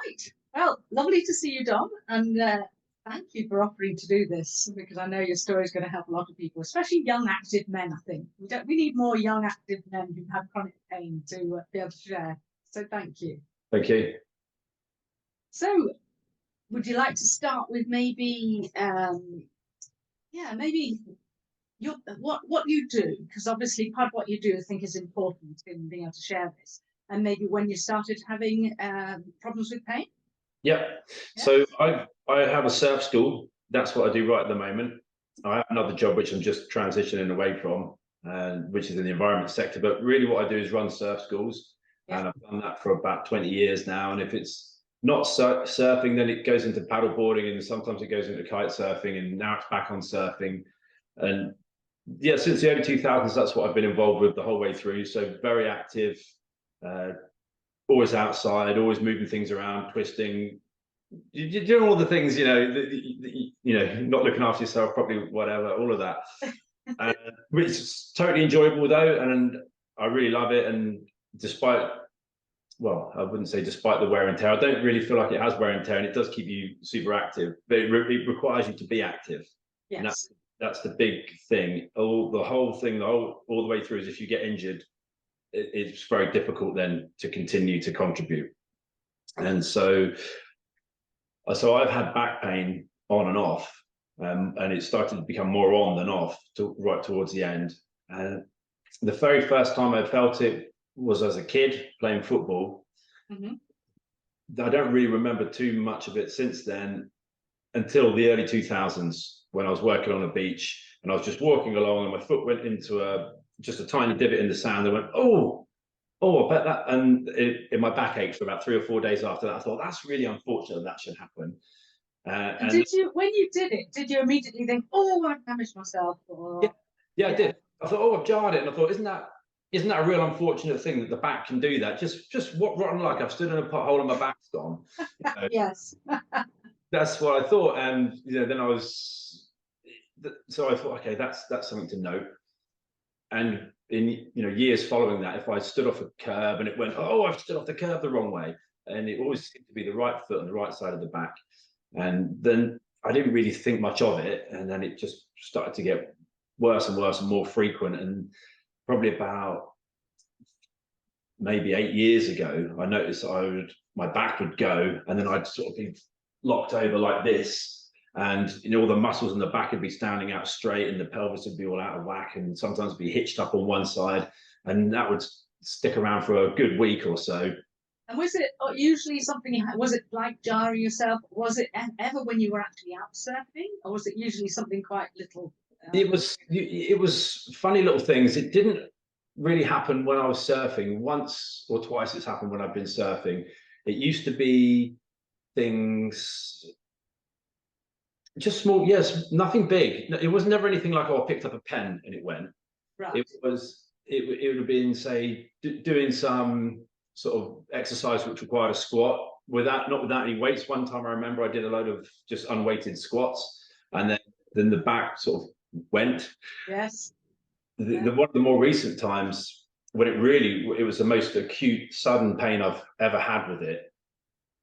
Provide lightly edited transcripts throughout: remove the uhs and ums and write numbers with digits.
Right. Well, lovely to see you, Dom, and thank you for offering to do this because I know your story is going to help a lot of people, especially young active men. I think we need more young active men who have chronic pain to be able to share. So thank you. Thank you. So, would you like to start with maybe, maybe what you do? Because obviously, part of what you do, I think, is important in being able to share this. And maybe when you started having problems with pain. Yeah. So I have a surf school. That's what I do right at the moment. I have another job which I'm just transitioning away from, which is in the environment sector. But really, what I do is run surf schools, and I've done that for about 20 years now. And if it's not surfing, then it goes into paddle boarding, and sometimes it goes into kite surfing, and now it's back on surfing. And yeah, since the early 2000s, that's what I've been involved with the whole way through. So very active. Always outside, always moving things around, twisting, you're doing all the things, not looking after yourself properly, whatever, all of that. Which is totally enjoyable though, and I really love it. And well, I wouldn't say despite the wear and tear, I don't really feel like it has wear and tear, and it does keep you super active, but it requires you to be active. Yes. And that's the big thing. All the way through is if you get injured, it's very difficult then to continue to contribute. And so I've had back pain on and off, and it started to become more on than off right towards the end. And the very first time I felt it was as a kid playing football. Mm-hmm. I don't really remember too much of it since then until the early 2000s when I was working on a beach and I was just walking along and my foot went into just a tiny divot in the sand. I went, oh, I bet that, and my back ached for about 3 or 4 days after that. I thought that's really unfortunate that should happen. And when you did it, did you immediately think, oh, I've damaged myself? Or... Yeah, I did. I thought, oh, I've jarred it, and I thought, isn't that a real unfortunate thing that the back can do that? Just what rotten luck! I've stood in a pothole and my back's gone. Yes. That's what I thought, and then I thought, okay, that's something to note. And in years following that, if I stood off a curb and it went, oh, I've stood off the curb the wrong way, and it always seemed to be the right foot on the right side of the back, and then I didn't really think much of it, and then it just started to get worse and worse and more frequent. And probably about maybe 8 years ago, I noticed my back would go, and then I'd sort of be locked over like this. And all the muscles in the back would be standing out straight, and the pelvis would be all out of whack, and sometimes be hitched up on one side, and that would stick around for a good week or so. And was it usually something? Was it like jarring yourself? Was it ever when you were actually out surfing, or was it usually something quite little? It was funny little things. It didn't really happen when I was surfing. Once or twice it's happened when I've been surfing. It used to be things. Just small, yes, nothing big. It was never anything like, oh, I picked up a pen and it went. Right. It would have been, say, doing some sort of exercise which required a squat not without any weights. One time I remember I did a load of just unweighted squats, and then the back sort of went. Yes. One of the more recent times when it was the most acute sudden pain I've ever had with it.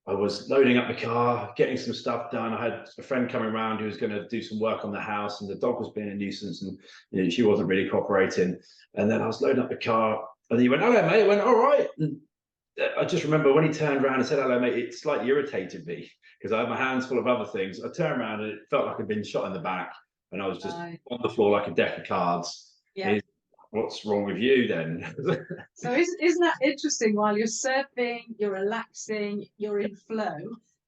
I was loading up the car, getting some stuff done. I had a friend coming around who was going to do some work on the house, and the dog was being a nuisance, and she wasn't really cooperating. And then I was loading up the car, and he went, "Hello, mate." I went, "All right." And I just remember when he turned around and said, "Hello, mate," it slightly irritated me because I had my hands full of other things. I turned around and it felt like I'd been shot in the back, and I was just on the floor like a deck of cards. Yeah. What's wrong with you then? So isn't that interesting? While you're surfing, you're relaxing, you're in flow,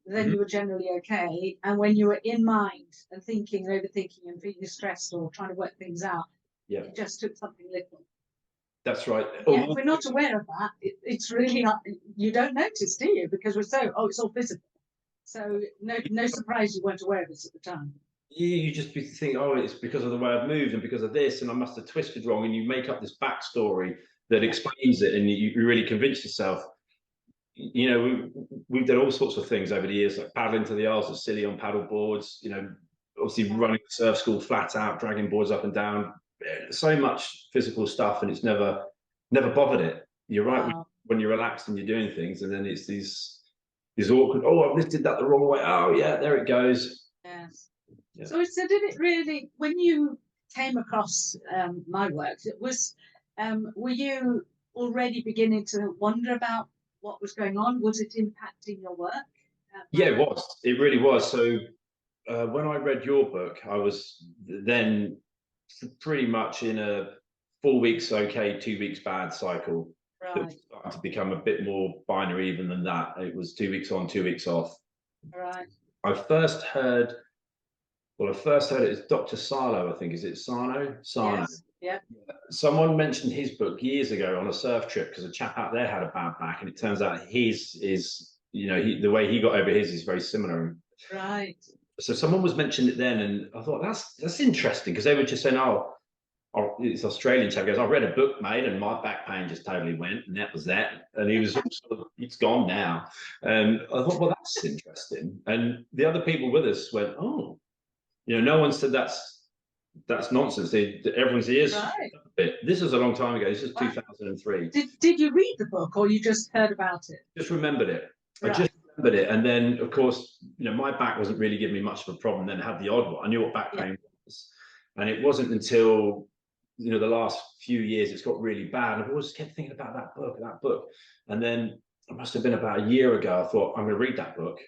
then you were generally okay. And when you were in mind and thinking, overthinking, and feeling stressed or trying to work things out, it just took something little. That's right. Yeah, if we're not aware of that, it's really not. You don't notice, do you? Because it's all physical. So no surprise you weren't aware of this at the time. You just think, oh, it's because of the way I've moved and because of this, and I must have twisted wrong, and you make up this backstory that explains it, and you really convince yourself. We've done all sorts of things over the years, like paddling to the Isles of Scilly on paddle boards, obviously running the surf school flat out, dragging boards up and down, so much physical stuff, and it's never bothered it. You're right. Wow. When you're relaxed and you're doing things, and then it's these is awkward. Oh, I've lifted that the wrong way. Oh yeah, there it goes. Yes. Yeah. So did it really, when you came across my work, were you already beginning to wonder about what was going on? Was it impacting your work? Yeah, it was. It really was. So when I read your book, I was then pretty much in a 4 weeks okay, 2 weeks bad cycle. That was Right, starting to become a bit more binary even than that. It was 2 weeks on, 2 weeks off. right. I first heard, well, I first heard it as Dr. Sarlo, I think. Is it Sarno? Sarno. Yes, yeah, Someone mentioned his book years ago on a surf trip because a chap out there had a bad back, and it turns out his is, you know, the way he got over his is very similar. right. So someone was mentioning it then, and I thought that's interesting because they were just saying, oh, it's Australian chap goes, I read a book, mate, and my back pain just totally went, and that was that. And he was sort of, it's gone now. And I thought, well, that's interesting. And the other people with us went, oh, you know, no one said that's nonsense. Everyone's ears. Right. This is a long time ago. This is Wow. 2003. Did you read the book or you just heard about it? Just remembered it. Right. I just remembered it, and then of course, you know, my back wasn't really giving me much of a problem. Then I had the odd one. I knew what back pain was, and it wasn't until, you know, the last few years it's got really bad. And I've always kept thinking about that book, and then it must have been about a year ago. I thought I'm going to read that book.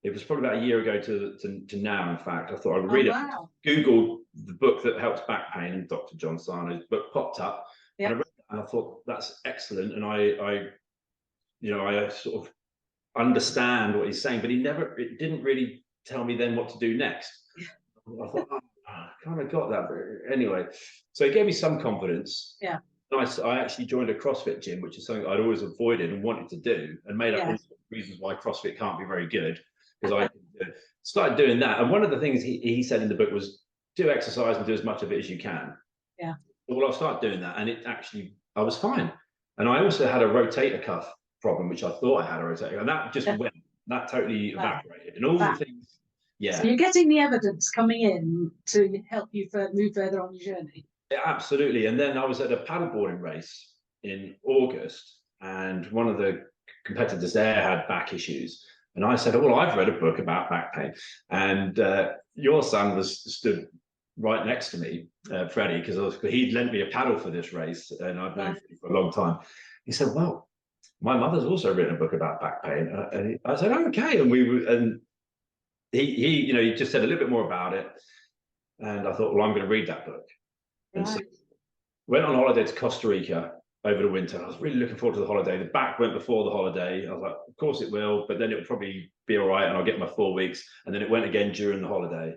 It was probably about a year ago to now. In fact, I thought I'd read it. Wow. Googled the book that helps back pain, and Dr. John Sarno's book popped up, Yeah. and I read it, and I thought that's excellent. And I you know, I sort of understand what he's saying, but it didn't really tell me then what to do next. I thought, oh, I kind of got that, but anyway. So it gave me some confidence. Yeah. I actually joined a CrossFit gym, which is something I'd always avoided and wanted to do, and made up all the reasons why CrossFit can't be very good, because I started doing that. And one of the things he said in the book was do exercise and do as much of it as you can. Yeah. Well, I started doing that, and it actually, I was fine. And I also had a rotator cuff problem, which I thought I had a rotator, and that just went, that totally evaporated. And all the things, So you're getting the evidence coming in to help you move further on your journey. Yeah, absolutely. And then I was at a paddleboarding race in August, and one of the competitors there had back issues. And I said, oh, well, I've read a book about back pain. And your son stood right next to me, Freddie, because he'd lent me a paddle for this race, and I've known Freddie for a long time. He said, well, my mother's also written a book about back pain. And I said, oh, okay. And he, you know, he just said a little bit more about it. And I thought, well, I'm going to read that book. And so went on holiday to Costa Rica over the winter. I was really looking forward to the holiday. The back went before the holiday. I was like, of course it will, but then it'll probably be all right, and I'll get my 4 weeks. And then it went again during the holiday.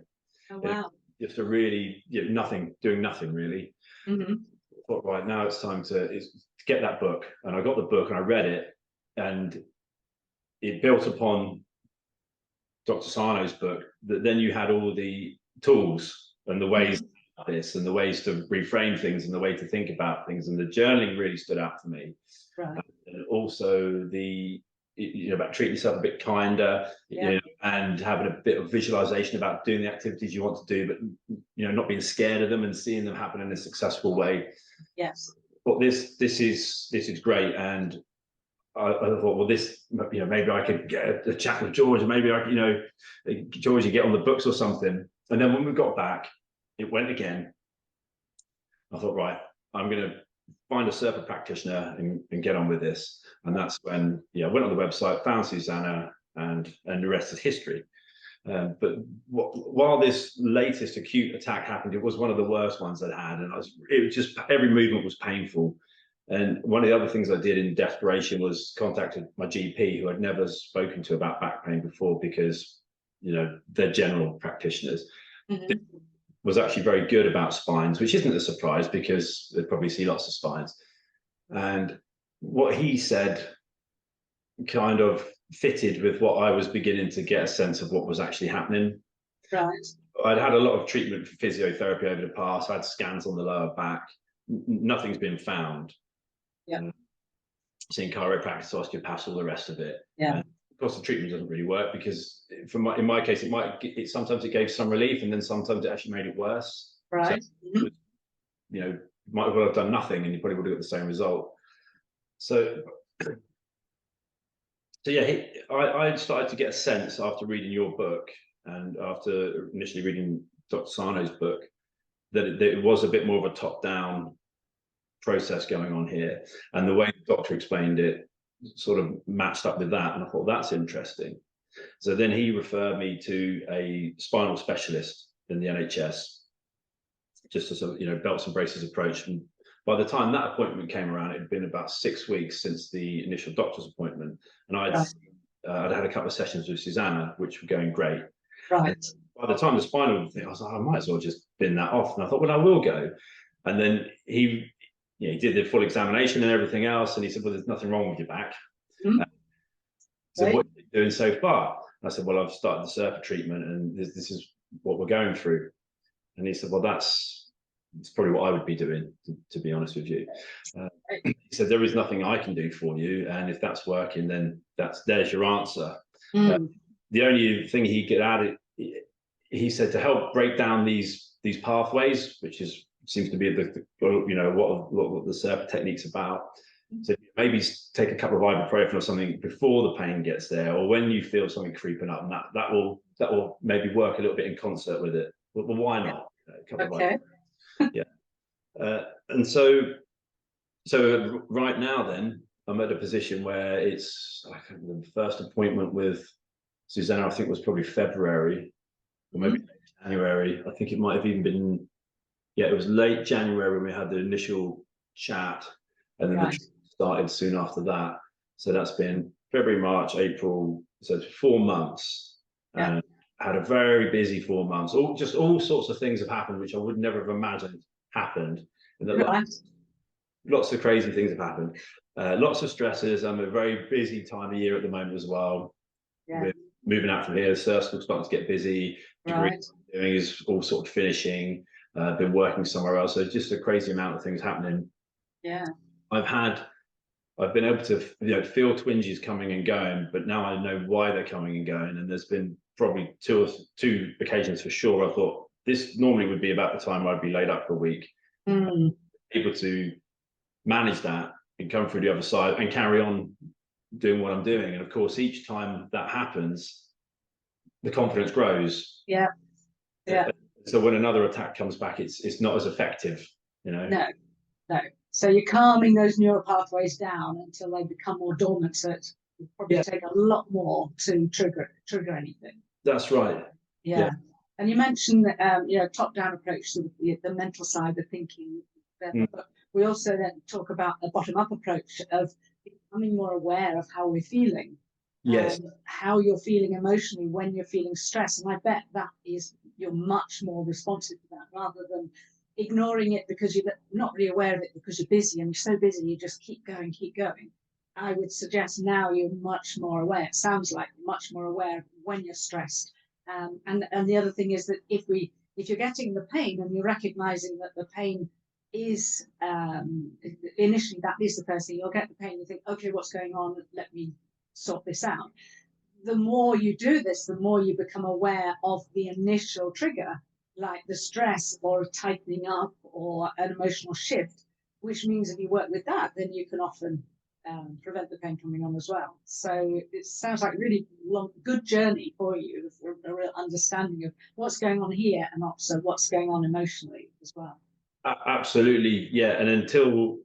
Oh, wow. Just a really, you know, doing nothing really. Mm-hmm. I thought, right, now it's time to get that book. And I got the book and I read it, and it built upon Dr. Sarno's book, that then you had all the tools and the ways this and the ways to reframe things and the way to think about things, and the journaling really stood out for me. Right. And also the, you know, about treating yourself a bit kinder, you know, and having a bit of visualization about doing the activities you want to do, but, you know, not being scared of them and seeing them happen in a successful way. Yes. But this is great. And I thought, well, this, you know, maybe I could get a chat with George, and maybe I, you know, George, you get on the books or something. And then when we got back, it went again. I thought, right, I'm going to find a Serpa practitioner and get on with this. And that's when, yeah, I went on the website, found Susanna, and the rest is history. But while this latest acute attack happened, it was one of the worst ones I'd had, and it was just, every movement was painful. And one of the other things I did in desperation was contacted my GP, who I'd never spoken to about back pain before, because, you know, they're general practitioners. Mm-hmm. Was actually very good about spines, which isn't a surprise because they probably see lots of spines. And what he said kind of fitted with what I was beginning to get a sense of what was actually happening. Right. I'd had a lot of treatment for physiotherapy over the past. I had scans on the lower back. Nothing's been found. Yeah. Seeing chiropractors, osteopaths, all the rest of it. Yeah. Of course, the treatment doesn't really work, because in my case, sometimes it gave some relief, and then sometimes it actually made it worse. Right. So, you know, might well have done nothing, and you probably would have got the same result. So So yeah, I started to get a sense after reading your book and after initially reading Dr. Sarno's book that it was a bit more of a top-down process going on here, and the way the doctor explained it sort of matched up with that, and I thought that's interesting. So then he referred me to a spinal specialist in the NHS, just as a belts and braces approach. And by the time that appointment came around, it had been about 6 weeks since the initial doctor's appointment, and I'd had a couple of sessions with Susanna, which were going great. Right. And by the time the spinal thing, I was like, I might as well just bin that off. And I thought, well, I will go. And then he did the full examination and everything else, and he said, well, there's nothing wrong with your back. So what are you doing so far? And I said, well, I've started the Serpa treatment, and this is what we're going through. And he said, well, that's probably what I would be doing, to be honest with you. He said, there is nothing I can do for you, and if that's working, then there's your answer. The only thing he could add, he said, to help break down these pathways, which seems to be what the Serpa technique's about. So maybe take a couple of ibuprofen or something before the pain gets there, or when you feel something creeping up, and that will maybe work a little bit in concert with it. Well, why not? Okay. And so right now, then I'm at a position where it's the first appointment with Susanna, I think, was probably February or maybe January. I think it might have even been, it was late January when we had the initial chat, and then the treatment started soon after that. So that's been February, March, April. So it's 4 months. And had a very busy 4 months. All sorts of things have happened which I would never have imagined happened. And lots of crazy things have happened. Lots of stresses. I'm a very busy time of year at the moment as well. We're moving out from here. The circle's starting to get busy. Degree doing is all sort of finishing. Been working somewhere else. So just a crazy amount of things happening. Yeah. I've been able to feel twinges coming and going, but now I know why they're coming and going. And there's been probably two occasions for sure I thought this normally would be about the time I'd be laid up for a week. Able to manage that and come through the other side and carry on doing what I'm doing. And of course, each time that happens, the confidence grows. Yeah. So when another attack comes back, it's not as effective, No. So you're calming those neural pathways down until they become more dormant. So it will probably take a lot more to trigger anything. That's right. Yeah. And you mentioned top-down approach to the mental side of thinking. But we also then talk about a bottom-up approach of becoming more aware of how we're feeling. Yes. How you're feeling emotionally when you're feeling stress. And I bet you're much more responsive to that rather than ignoring it because you're not really aware of it because you're busy, and you're so busy you just keep going. I would suggest now you're much more aware. It sounds like much more aware when you're stressed. And the other thing is that if you're getting the pain and you're recognizing that the pain is initially that is the first thing, you'll get the pain, you think, okay, what's going on? Let me sort this out. The more you do this, the more you become aware of the initial trigger, like the stress or a tightening up or an emotional shift, which means if you work with that, then you can often prevent the pain coming on as well. So it sounds like a really good journey for you, a real understanding of what's going on here and also what's going on emotionally as well. Absolutely, yeah. And so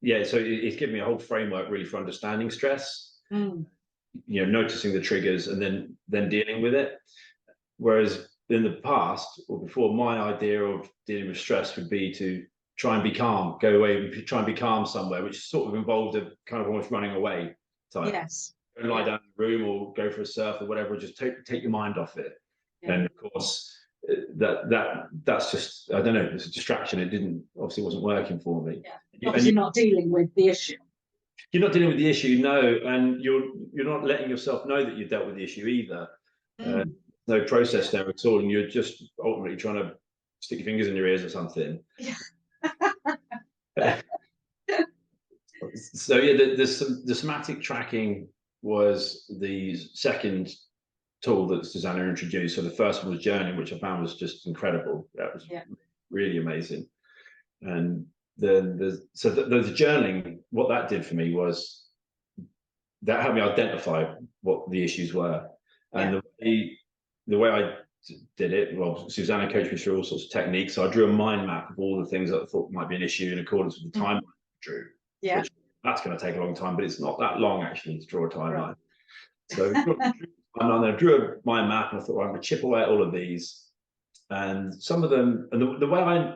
it's given me a whole framework really for understanding stress, noticing the triggers and then dealing with it. Whereas in the past or before, my idea of dealing with stress would be to try and be calm, go away and try and be calm somewhere, which sort of involved a kind of almost running away type. Yes. Go lie down in the room or go for a surf or whatever, just take your mind off it. And of course, that's just, I don't know, it's a distraction. It obviously wasn't working for me. Obviously not dealing with the issue. You're not dealing with the issue, no, and you're not letting yourself know that you've dealt with the issue either. No process there at all, and you're just ultimately trying to stick your fingers in your ears or something. So the somatic tracking was the second tool that Susanna introduced. So the first one was journaling, which I found was just incredible. That was really amazing. And then the journaling, what that did for me was that helped me identify what the issues were. And the way I did it, well, Susanna coached me through all sorts of techniques. So I drew a mind map of all the things that I thought might be an issue in accordance with the timeline I drew. Yeah. Which, that's going to take a long time, but it's not that long actually to draw a timeline. Right. So I drew a mind map and I thought, well, I'm going to chip away at all of these. And some of them, and the way I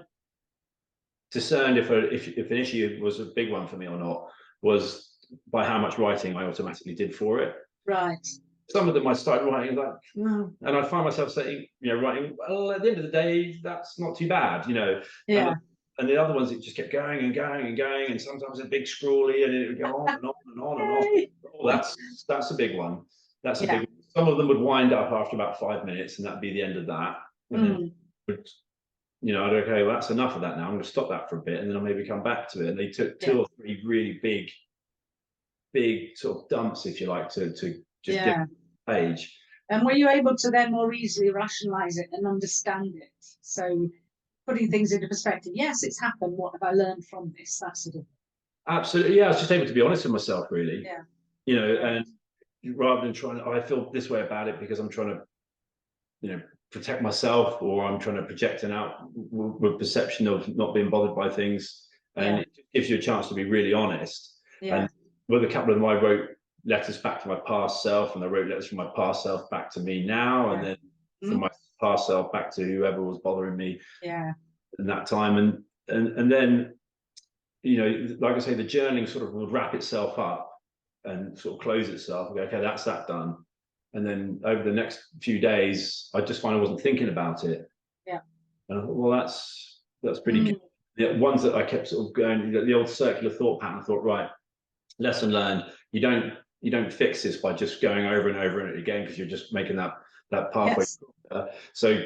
discerned if an issue was a big one for me or not was by how much writing I automatically did for it. Right. Some of them I started writing like, and I find myself saying, writing, well, at the end of the day, that's not too bad, Yeah. And the other ones, it just kept going and going and going, and sometimes a big scrawly, and it would go on and on and on and on. Oh, that's a big one. That's a big one. Some of them would wind up after about 5 minutes, and that'd be the end of that. And then, I'd okay, well, that's enough of that now. I'm going to stop that for a bit, and then I'll maybe come back to it. And they took 2 or 3 really big sort of dumps, if you like, to just get the page. And were you able to then more easily rationalize it and understand it? So putting things into perspective, yes, it's happened. What have I learned from this? That sort of. Absolutely, yeah. I was just able to be honest with myself, really. Yeah. And rather than trying, I feel this way about it because I'm trying to, protect myself, or I'm trying to project an outward perception of not being bothered by things, and it gives you a chance to be really honest. And with a couple of them, I wrote letters back to my past self, and I wrote letters from my past self back to me now, and then from my past self back to whoever was bothering me in that time. And then, like I say, the journaling sort of would wrap itself up and sort of close itself. Okay, that's that done. And then over the next few days, I just find I wasn't thinking about it. Yeah. And I thought, well, that's pretty good. The ones that I kept sort of going, the old circular thought pattern, I thought, right, lesson learned. You don't fix this by just going over and over and again, because you're just making that pathway. So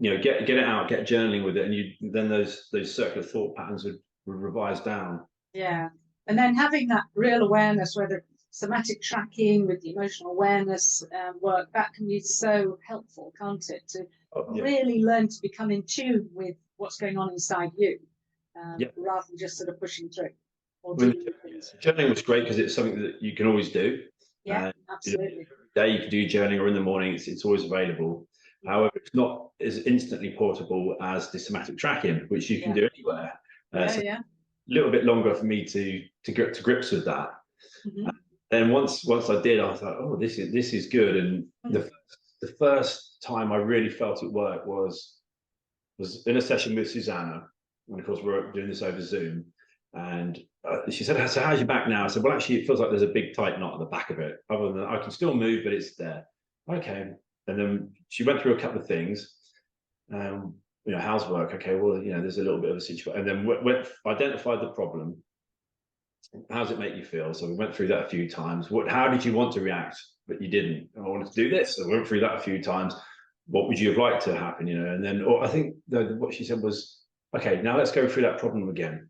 get it out, get journaling with it, and then those circular thought patterns would revise down. Yeah. And then having that real awareness, whether somatic tracking with the emotional awareness work, that can be so helpful, can't it? To really learn to become in tune with what's going on inside you, rather than just sort of pushing through. Journaling was great because it's something that you can always do. Yeah, absolutely. Every day you can do journaling, or in the morning, it's always available. However, it's not as instantly portable as the somatic tracking, which you can do anywhere. So a little bit longer for me to get to grips with that. Then once I did, I thought, oh, this is good. And the first time I really felt it work was in a session with Susanna, and of course we're doing this over Zoom. And she said, so how's your back now? I said, well, actually, it feels like there's a big tight knot at the back of it. Other than that, I can still move, but it's there. Okay. And then she went through a couple of things. How's work? Okay, well, there's a little bit of a situation. And then went identified the problem. How does it make you feel? So we went through that a few times. How did you want to react, but you didn't? I wanted to do this. So we went through that a few times. What would you have liked to happen? And then, I think what she said was, okay, now let's go through that problem again.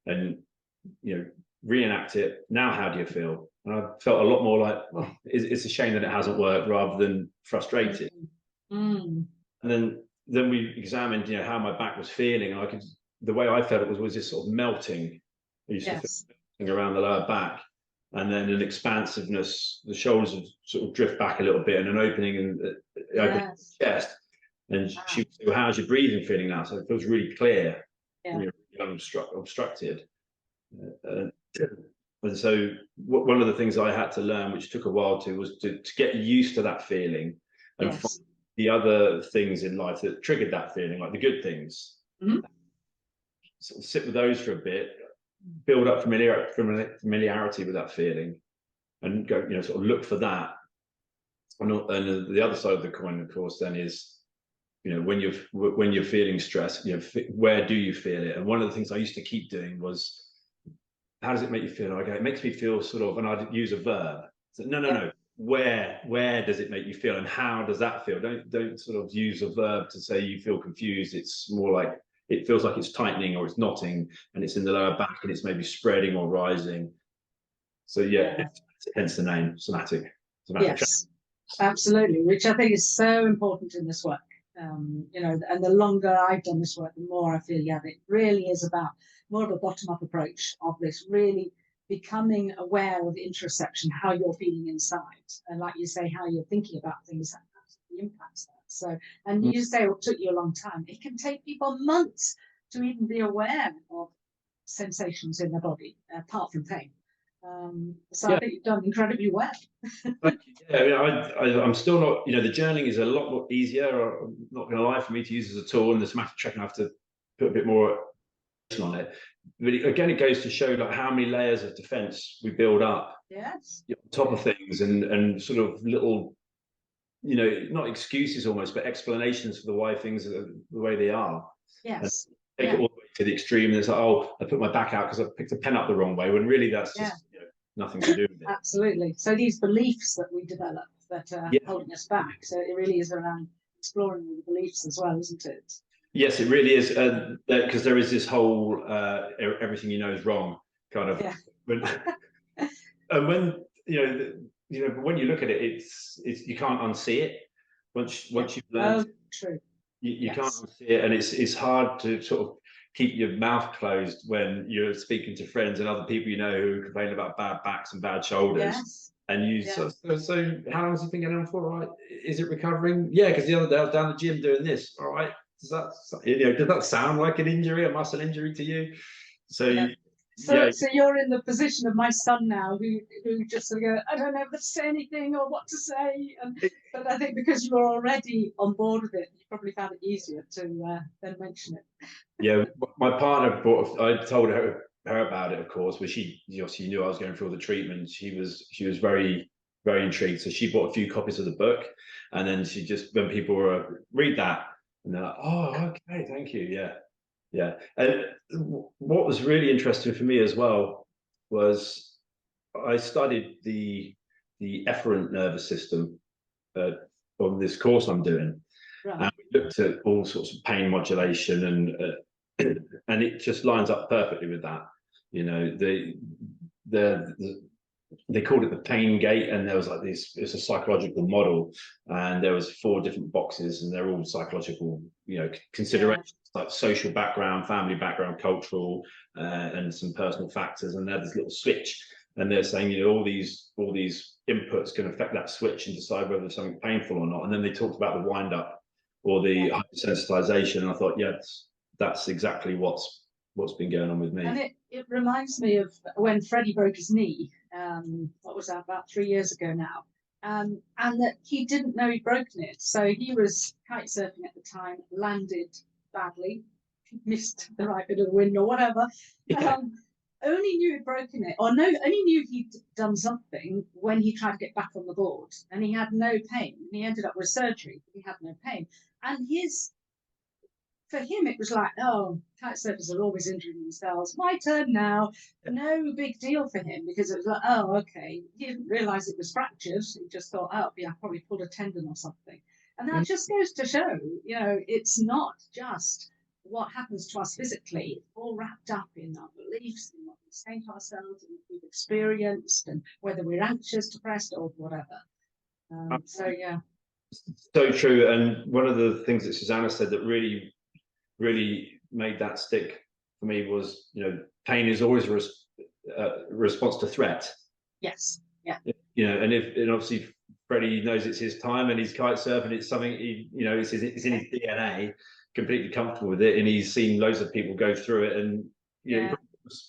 And reenact it. Now how do you feel? And I felt a lot more like, oh, it's a shame that it hasn't worked, rather than frustrated. And then we examined how my back was feeling, and the way I felt it was this sort of melting. I used to feel around the lower back, and then an expansiveness. The shoulders would sort of drift back a little bit, and an opening in the chest. And she would say, well, how's your breathing feeling now? So it feels really clear. Obstructed. And so one of the things I had to learn, which took a while was to get used to that feeling, and find the other things in life that triggered that feeling, like the good things. Sort of sit with those for a bit, build up familiarity with that feeling, and go, sort of look for that. And the other side of the coin, of course, then is, when you're feeling stress, where do you feel it? And one of the things I used to keep doing was, how does it make you feel? Okay, it makes me feel sort of, and I'd use a verb. So no. Where does it make you feel, and how does that feel? Don't sort of use a verb to say you feel confused. It's more like it feels like it's tightening or it's knotting, and it's in the lower back, and it's maybe spreading or rising. So hence the name somatic. Yes, absolutely. Which I think is so important in this work. And the longer I've done this work, the more I feel, it really is about more of a bottom-up approach of this, really becoming aware of introspection, how you're feeling inside, and like you say, how you're thinking about things, that absolutely impacts that. So, and you say it took you a long time. It can take people months to even be aware of sensations in their body, apart from pain. So I think you've done incredibly well. Thank you. Yeah, I mean, I'm still not, the journaling is a lot more easier, I'm not going to lie, for me to use as a tool, and the somatic tracking I have to put a bit more on it. But again, it goes to show like how many layers of defense we build up on top of things, and sort of little, not excuses almost, but explanations for the why things are the way they are. Yes. And take it all the way to the extreme, and it's like, oh, I put my back out because I picked a pen up the wrong way, when really that's just nothing to do with it. Absolutely. So these beliefs that we develop that are holding us back. So it really is around exploring the beliefs as well, isn't it? Yes, it really is, because there is this whole everything you know is wrong kind of. And when when you look at it, it's you can't unsee it. Once you've learned, true. You can't unsee it, and it's hard to sort of keep your mouth closed when you're speaking to friends and other people who complain about bad backs and bad shoulders. And you so how long has it been going on for? Right? Is it recovering? Yeah, because the other day I was down the gym doing this. All right. Does that sound like an injury, a muscle injury to you? So you're in the position of my son now, who just sort of go, I don't know how to say anything or what to say. But I think because you were already on board with it, you probably found it easier to then mention it. Yeah, my partner I told her about it, of course, but she obviously knew I was going through all the treatment. She was very, very intrigued. So she bought a few copies of the book, and then she just, when people were read that, and they're like, oh, okay, thank you. Yeah. And what was really interesting for me as well was I studied the efferent nervous system on this course I'm doing. Right. And we looked at all sorts of pain modulation, and it just lines up perfectly with that. They called it the pain gate, and there was like this, it's a psychological model, and there was 4 different boxes, and they're all psychological, considerations like social background, family background, cultural, and some personal factors. And there's this little switch, and they're saying, all these inputs can affect that switch and decide whether there's something painful or not. And then they talked about the wind up or the hypersensitization, and I thought, that's exactly what's been going on with me. And it reminds me of when Freddie broke his knee. What was that, about 3 years ago now? And that he didn't know he'd broken it. So he was kite surfing at the time, landed badly, missed the right bit of the wind or whatever. Only knew he'd broken it, only knew he'd done something when he tried to get back on the board, and he had no pain. He ended up with surgery, but he had no pain. And for him, it was like, oh, kite surfers are always injuring themselves. My turn now. No big deal for him, because it was like, oh, okay. He didn't realise it was fractured. He just thought, oh, yeah, I probably pulled a tendon or something. And that just goes to show, it's not just what happens to us physically. It's all wrapped up in our beliefs, in what we say to ourselves, and what we've experienced, and whether we're anxious, depressed, or whatever. So true. And one of the things that Susanna said that really made that stick for me was, pain is always a response to threat. Yes. Yeah. And obviously Freddie knows it's his time, and he's kite surfing. It's something it's in his DNA, completely comfortable with it, and he's seen loads of people go through it, and he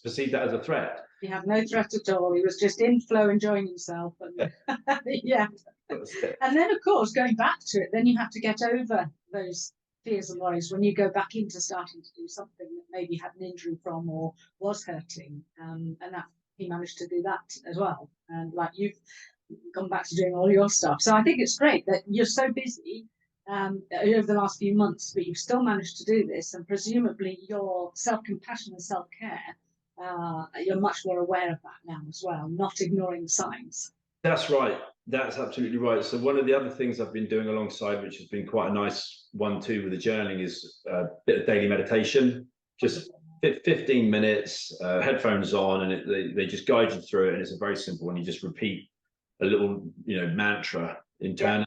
perceived that as a threat. He had no threat at all. He was just in flow, enjoying himself. And and then, of course, going back to it, then you have to get over those fears and worries when you go back into starting to do something that maybe had an injury from or was hurting, and that he managed to do that as well. And like you've gone back to doing all your stuff, so I think it's great that you're so busy over the last few months, but you've still managed to do this, and presumably your self-compassion and self-care, you're much more aware of that now as well, not ignoring the signs. That's right. That's absolutely right. So one of the other things I've been doing alongside, which has been quite a nice one too with the journaling, is a bit of daily meditation. Just 15 minutes, headphones on, and they just guide you through it. And it's a very simple one. You just repeat a little, mantra internally.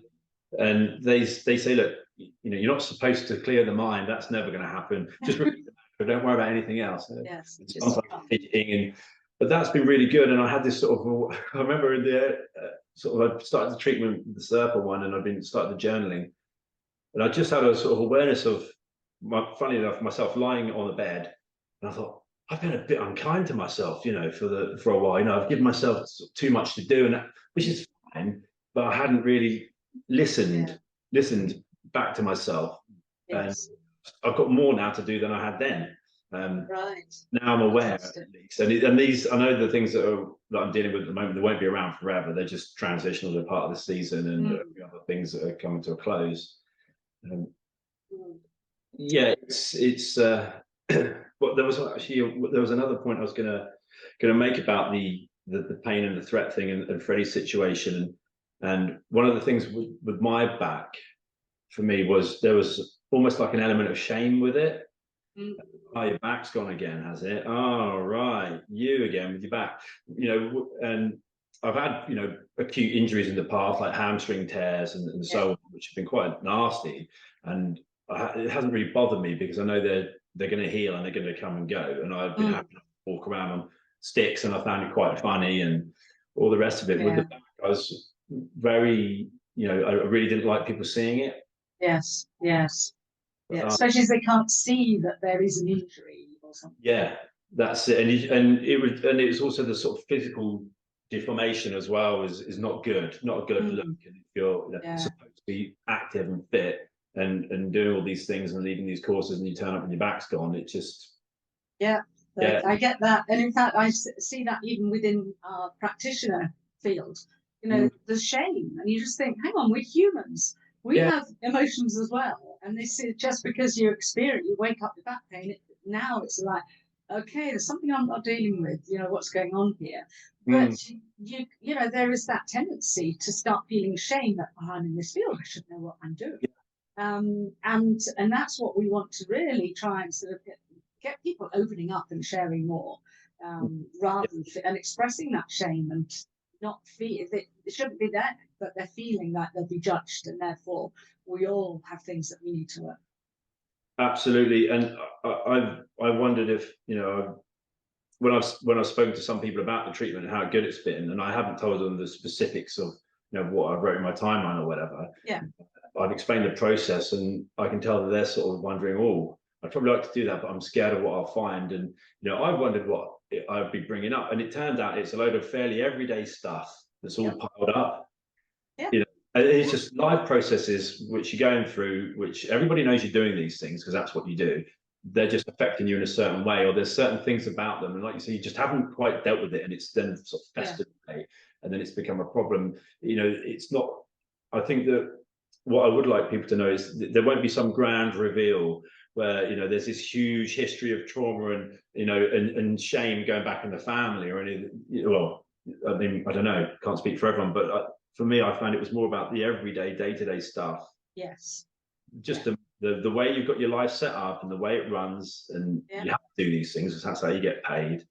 And they say, look, you're not supposed to clear the mind. That's never going to happen. Just repeat the mantra. Don't worry about anything else. Yes. It's like fidgeting, and but that's been really good. And I had this sort of, I remember in the sort of, I started the treatment, the Serpa one, and I've been started the journaling. And I just had a sort of awareness of, funny enough, myself lying on the bed. And I thought, I've been a bit unkind to myself, you know, for a while. You know, I've given myself too much to do, and which is fine, but I hadn't really listened back to myself. Yes. And I've got more now to do than I had then. Right. Now I'm aware, at least, and these, I know the things that I'm dealing with at the moment, they won't be around forever. They're just transitional. They're part of the season, and other things that are coming to a close. Yeah, it's but there was another point I was gonna make about the pain and the threat thing, and Freddie's situation, and one of the things with my back for me was there was almost like an element of shame with it. Oh, your back's gone again, has it? Oh, right, you again with your back, you know. And I've had, you know, acute injuries in the past, like hamstring tears and so on, which have been quite nasty. And it hasn't really bothered me because I know they're going to heal and they're going to come and go. And I've been happy to walk around on sticks, and I found it quite funny and all the rest of it. With the back, I was very, you know, I really didn't like people seeing it. Yes, yes. Yeah, especially as they can't see that there is an injury or something. Yeah, that's it. And it was also the sort of physical deformation as well is not good, not a good look. And if you're supposed to be active and fit and doing all these things and leading these courses, and you turn up and your back's gone, it just I get that. And in fact, I see that even within our practitioner field. You know, there's shame, and you just think, hang on, we're humans. We have emotions as well, and this is just because you wake up with back pain. Now it's like, okay, there's something I'm not dealing with. You know, what's going on here? But you know, there is that tendency to start feeling shame that I'm in this field. I should know what I'm doing. And that's what we want to really try and sort of get people opening up and sharing more, rather than and expressing that shame and not feel it shouldn't be there, but they're feeling like they'll be judged, and therefore we all have things that we need to work. Absolutely. And I wondered if, you know, when I've spoken to some people about the treatment and how good it's been, and I haven't told them the specifics of, you know, what I wrote in my timeline or whatever. I've explained the process, and I can tell that they're sort of wondering, oh, I'd probably like to do that, but I'm scared of what I'll find. And, you know, I wondered what I'd be bringing up, and it turned out it's a load of fairly everyday stuff that's all piled up. You know, and it's just life processes which you're going through, which everybody knows you're doing these things because that's what you do. They're just affecting you in a certain way, or there's certain things about them, and like you say, you just haven't quite dealt with it, and it's then sort of festered away, and then it's become a problem. You know, it's not. I think that what I would like people to know is that there won't be some grand reveal where, you know, there's this huge history of trauma and, you know, and shame going back in the family or anything. Well, I mean, I don't know, can't speak for everyone, but for me, I found it was more about the everyday, day-to-day stuff. Yes. Just the way you've got your life set up and the way it runs, and you have to do these things, because that's how you get paid.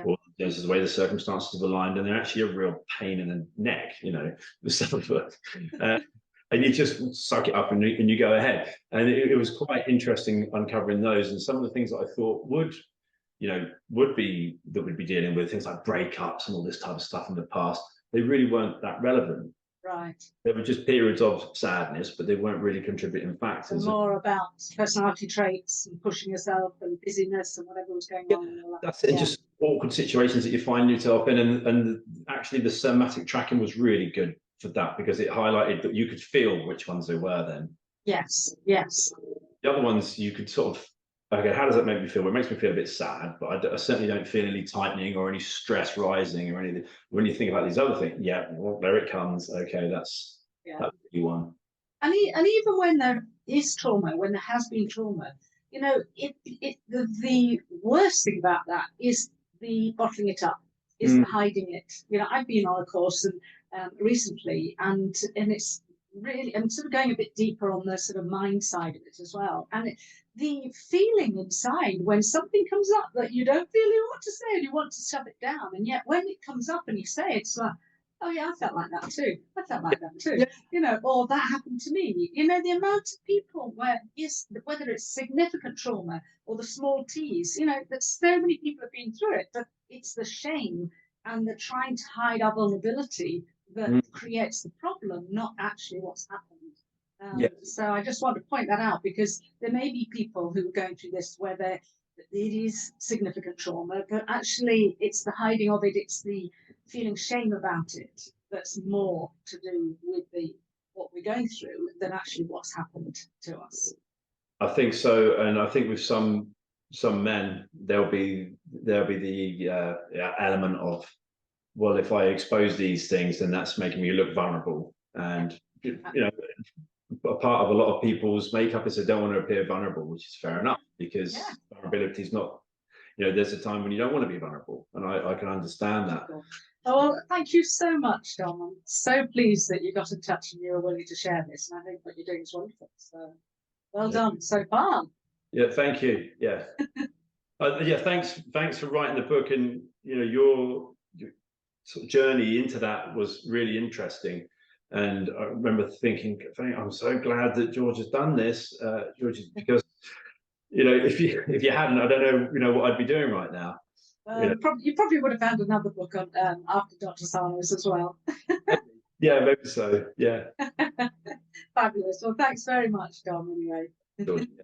Or this is the way the circumstances have aligned, and they're actually a real pain in the neck, you know, with some of it. And you just suck it up and you go ahead. And it was quite interesting uncovering those, and some of the things that I thought would be dealing with, things like breakups and all this type of stuff in the past, they really weren't that relevant. Right. They were just periods of sadness, but they weren't really contributing factors. More about personality traits and pushing yourself and busyness and whatever was going on. And all that. That's it. Just awkward situations that you find yourself in, and actually the somatic tracking was really good for that, because it highlighted that you could feel which ones they were then. Yes, yes. The other ones you could sort of, okay, how does that make me feel? Well, it makes me feel a bit sad, but I certainly don't feel any tightening or any stress rising or anything. When you think about these other things, well, there it comes. Okay, that's what you want. And even when there is trauma, when there has been trauma, you know, the worst thing about that is the bottling it up, is the hiding it. You know, I've been on a course and recently, and it's really, I'm sort of going a bit deeper on the sort of mind side of it as well. And the feeling inside when something comes up that you don't really want to say and you want to shove it down, and yet when it comes up and you say it, it's like, Oh yeah, I felt like that too. I felt like that too. Yeah. You know, or that happened to me. You know, the amount of people where, yes, whether it's significant trauma or the small T's, you know, that so many people have been through it, but it's the shame and the trying to hide our vulnerability that creates the problem, not actually what's happened. Yeah. So I just want to point that out because there may be people who are going through this where it is significant trauma, but actually it's the hiding of it, it's the feeling shame about it that's more to do with what we're going through than actually what's happened to us. I think so, and I think with some men there'll be the element of, well, if I expose these things, then that's making me look vulnerable, and you know, a part of a lot of people's makeup is they don't want to appear vulnerable, which is fair enough, because vulnerability is not, you know, there's a time when you don't want to be vulnerable, and I can understand that. Oh, well, thank you so much, Dom. I'm so pleased that you got in touch and you were willing to share this, and I think what you're doing is wonderful. So well done so far. Yeah, thank you. Yeah. Yeah, thanks for writing the book, and you know, your sort of journey into that was really interesting. And I remember thinking, I'm so glad that George has done this, George, because you know, if you hadn't, I don't know, you know, what I'd be doing right now. You probably would have found another book on after Dr. Sarno's as well. Yeah, maybe so. Yeah. Fabulous. Well, thanks very much, Dom. Anyway. George, yeah.